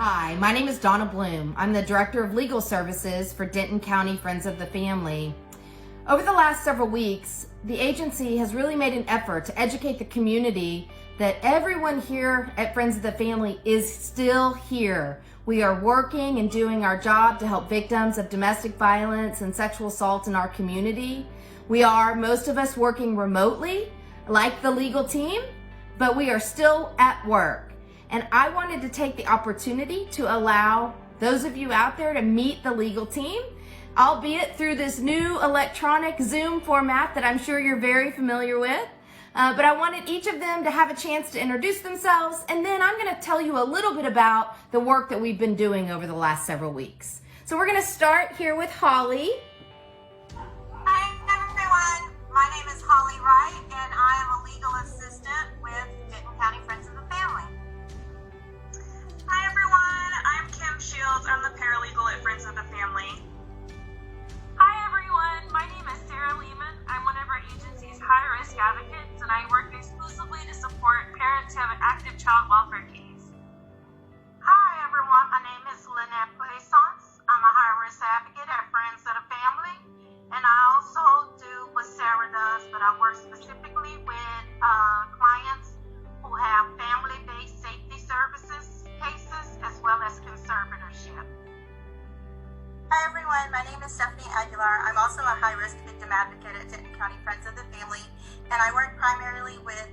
Hi, my name is Donna Bloom. I'm the Director of Legal Services for Denton County Friends of the Family. Over the last several weeks, the agency has really made an effort to educate the community that everyone here at Friends of the Family is still here. We are working and doing our job to help victims of domestic violence and sexual assault in our community. We are, most of us, working remotely, like the legal team, but we are still at work. And I wanted to take the opportunity to allow those of you out there to meet the legal team, albeit through this new electronic Zoom format that I'm sure you're very familiar with. But I wanted each of them to have a chance to introduce themselves, and then I'm going to tell you a little bit about the work that we've been doing over the last several weeks. So we're going to start here with Holly. Hi everyone, my name is Holly Wright, and I am a legal assistant with Denton County Friends of the Family. Hi everyone, I'm Kim Shields. I'm the paralegal at Friends of the Family. Hi everyone, my name is Sarah Lehman. I'm one of our agency's high-risk advocates, and I work exclusively to support parents who have an active child welfare case. Hi everyone, my name is Lynette Poissons. I'm a high-risk advocate at Friends of the Family, and I also do what Sarah does, but I work specifically with clients who have family-based safety services cases as well as conservatorship. Hi everyone, my name is Stephanie Aguilar. I'm also a high-risk victim advocate at Denton County Friends of the Family, and I work primarily with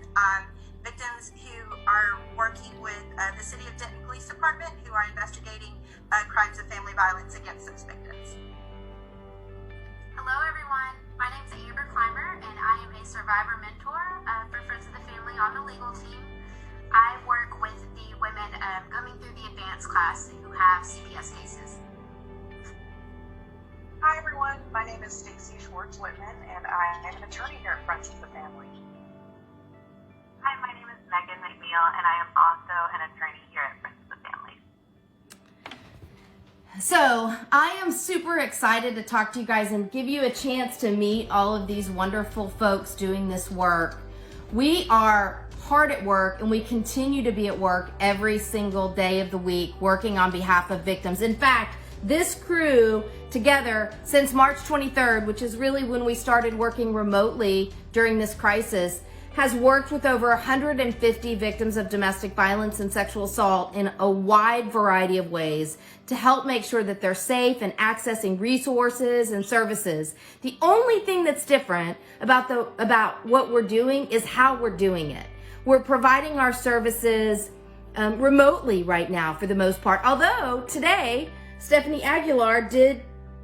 victims who are working with the City of Denton Police Department who are investigating crimes of family violence against those victims. Hello everyone, my name is Amber Clymer, and I am a survivor mentor for Friends of the Family on the legal team. I work with the women coming through the advanced class who have CPS cases. Hi everyone, my name is Stacy Schwartz-Whitman, and I am an attorney here at Friends of the Family. Hi, my name is Megan McNeil, and I am also an attorney here at Friends of the Family. So I am super excited to talk to you guys and give you a chance to meet all of these wonderful folks doing this work. We are hard at work, and we continue to be at work every single day of the week working on behalf of victims. In fact, this crew together since March 23rd, which is really when we started working remotely during this crisis, has worked with over 150 victims of domestic violence and sexual assault in a wide variety of ways to help make sure that they're safe and accessing resources and services. The only thing that's different about what we're doing is how we're doing it. We're providing our services remotely right now for the most part, although today Stephanie Aguilar did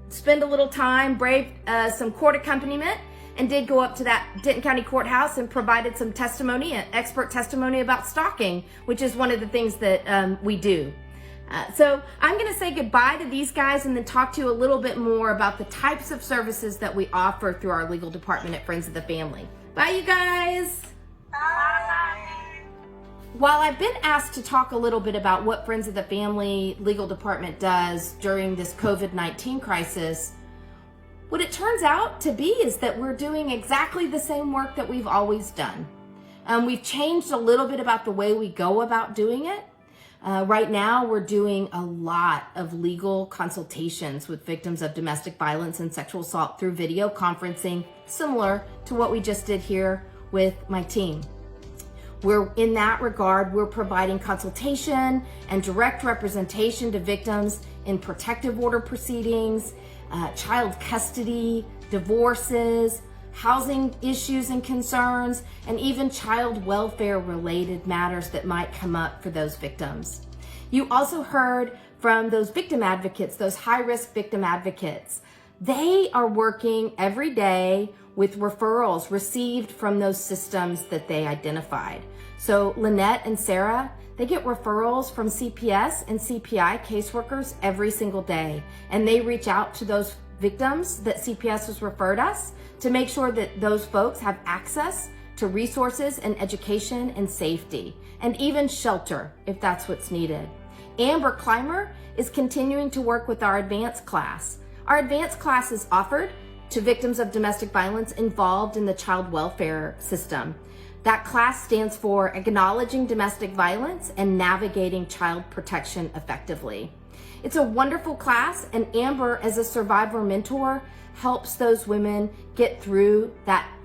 spend a little time, braved some court accompaniment, and did go up to that Denton County Courthouse and provided some testimony, expert testimony about stalking, which is one of the things that we do. So I'm going to say goodbye to these guys and then talk to you a little bit more about the types of services that we offer through our legal department at Friends of the Family. Bye, you guys. Bye. While I've been asked to talk a little bit about what Friends of the Family legal department does during this COVID-19 crisis, what it turns out to be is that we're doing exactly the same work that we've always done. We've changed a little bit about the way we go about doing it. Right now, we're doing a lot of legal consultations with victims of domestic violence and sexual assault through video conferencing, similar to what we just did here with my team. In that regard, we're providing consultation and direct representation to victims in protective order proceedings, child custody, divorces, housing issues and concerns, and even child welfare related matters that might come up for those victims. You also heard from those victim advocates, those high-risk victim advocates. They are working every day with referrals received from those systems that they identified. So Lynette and Sarah, they get referrals from CPS and CPI caseworkers every single day, and they reach out to those victims that CPS has referred us to make sure that those folks have access to resources and education and safety, and even shelter if that's what's needed. Amber Clymer is continuing to work with our advanced class. Our advanced class is offered to victims of domestic violence involved in the child welfare system. That class stands for Acknowledging Domestic Violence and Navigating Child Protection Effectively. It's a wonderful class, and Amber, as a survivor mentor, helps those women get through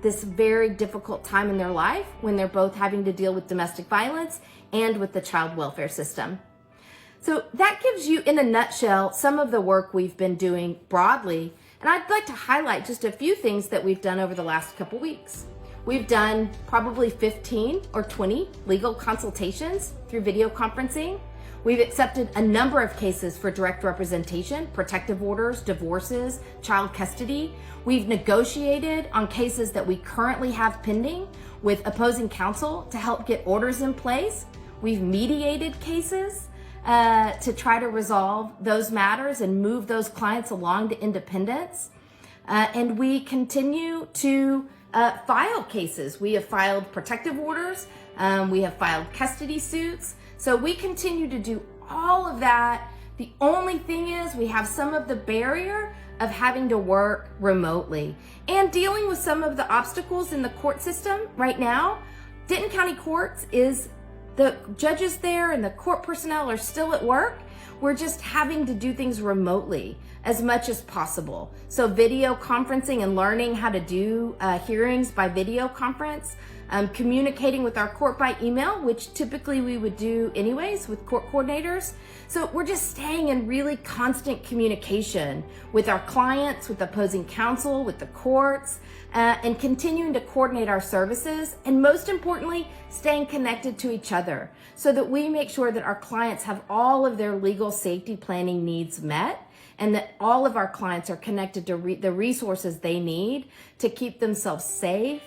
this very difficult time in their life when they're both having to deal with domestic violence and with the child welfare system. So that gives you, in a nutshell, some of the work we've been doing broadly. And I'd like to highlight just a few things that we've done over the last couple weeks. We've done probably 15 or 20 legal consultations through video conferencing. We've accepted a number of cases for direct representation, protective orders, divorces, child custody. We've negotiated on cases that we currently have pending with opposing counsel to help get orders in place. We've mediated cases to try to resolve those matters and move those clients along to independence. And we continue to file cases. We have filed protective orders. We have filed custody suits. So we continue to do all of that. The only thing is we have some of the barrier of having to work remotely and dealing with some of the obstacles in the court system right now. Denton County Courts the judges there and the court personnel are still at work. We're just having to do things remotely as much as possible. So video conferencing and learning how to do hearings by video conference, communicating with our court by email, which typically we would do anyways with court coordinators. So we're just staying in really constant communication with our clients, with opposing counsel, with the courts, and continuing to coordinate our services, and most importantly, staying connected to each other so that we make sure that our clients have all of their legal safety planning needs met, and that all of our clients are connected to the resources they need to keep themselves safe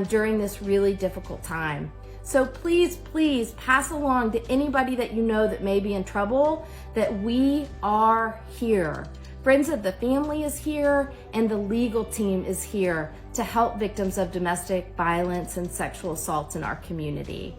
during this really difficult time. So please, please pass along to anybody that you know that may be in trouble that we are here. Friends of the Family is here, and the legal team is here to help victims of domestic violence and sexual assaults in our community.